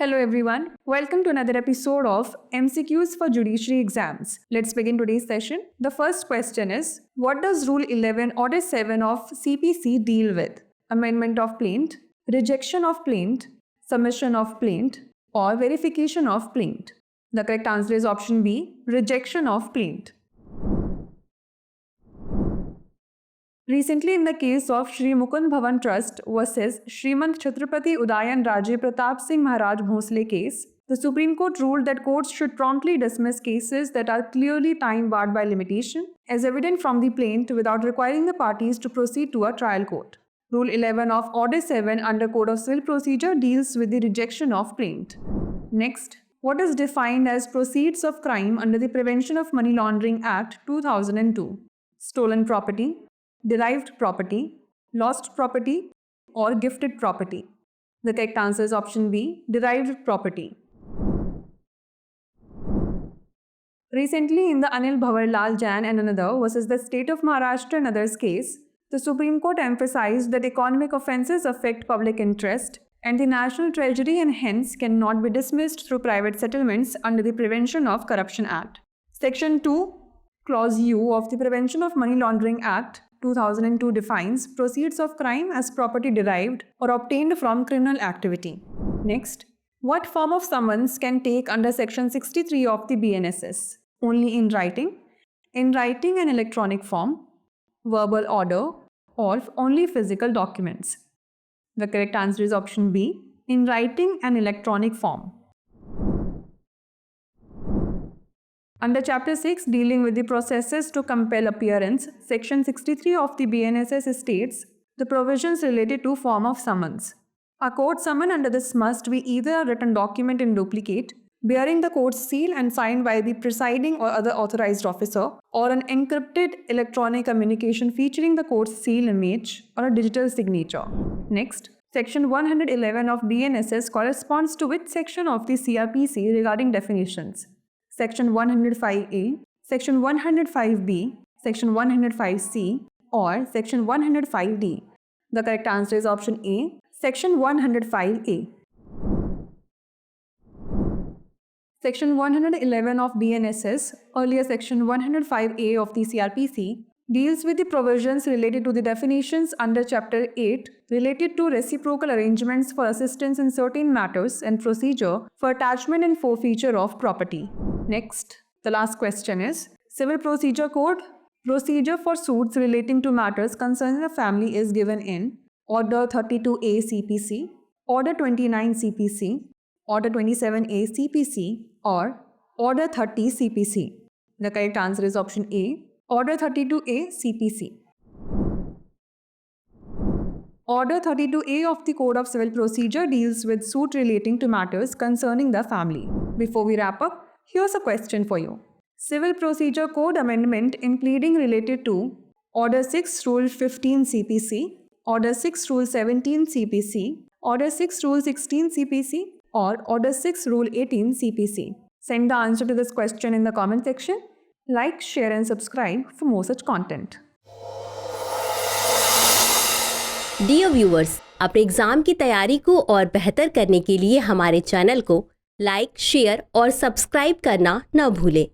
Hello everyone, welcome to another episode of MCQs for Judiciary Exams. Let's begin today's session. The first question is, what does Rule 11 Order 7 of CPC deal with? Amendment of plaint, rejection of plaint, submission of plaint, or verification of plaint? The correct answer is option B, rejection of plaint. Recently, in the case of Shri Mukund Bhavan Trust versus Shrimant Chhatrapati Udayan Raje Pratap Singh Maharaj Bhosle case, the Supreme Court ruled that courts should promptly dismiss cases that are clearly time-barred by limitation, as evident from the plaint, without requiring the parties to proceed to a trial court. Rule 11 of Order 7 under Code of Civil Procedure deals with the rejection of plaint. Next, what is defined as proceeds of crime under the Prevention of Money Laundering Act 2002? Stolen property, derived property, lost property, or gifted property? The correct answer is option B, derived property. Recently, in the Anil Bhawarlal Jain and another versus the State of Maharashtra and others case, the Supreme Court emphasized that economic offences affect public interest and the national treasury and hence cannot be dismissed through private settlements under the Prevention of Corruption Act. Section 2, Clause U of the Prevention of Money Laundering Act 2002 defines proceeds of crime as property derived or obtained from criminal activity. Next, what form of summons can take under Section 63 of the BNSS? Only in writing and electronic form, verbal order, or only physical documents? The correct answer is option B, in writing and electronic form. Under Chapter 6, dealing with the processes to compel appearance, Section 63 of the BNSS states the provisions related to form of summons. A court summon under this must be either a written document in duplicate, bearing the court's seal and signed by the presiding or other authorized officer, or an encrypted electronic communication featuring the court's seal image or a digital signature. Next, Section 111 of BNSS corresponds to which section of the CRPC regarding definitions? Section 105A, Section 105B, Section 105C, or Section 105D? The correct answer is option A, Section 105A. Section 111 of BNSS, earlier Section 105A of the CRPC, deals with the provisions related to the definitions under Chapter 8 related to reciprocal arrangements for assistance in certain matters and procedure for attachment and forfeiture of property. Next, the last question is, Civil Procedure Code, procedure for suits relating to matters concerning a family is given in Order 32A CPC, Order 29 CPC, Order 27A CPC, or Order 30 CPC? The correct answer is option A, Order 32A CPC. Order 32A of the Code of Civil Procedure deals with suit relating to matters concerning the family. Before we wrap up, here's a question for you. Civil Procedure Code amendment in pleading related to Order 6 Rule 15 CPC, Order 6 Rule 17 CPC, Order 6 Rule 16 CPC, or Order 6 Rule 18 CPC? Send the answer to this question in the comment section. Like, share and subscribe for more such content. Dear viewers, अपने exam की तैयारी को और बेहतर करने के लिए हमारे चैनल को लाइक, शेयर और सब्सक्राइब करना न भूलें।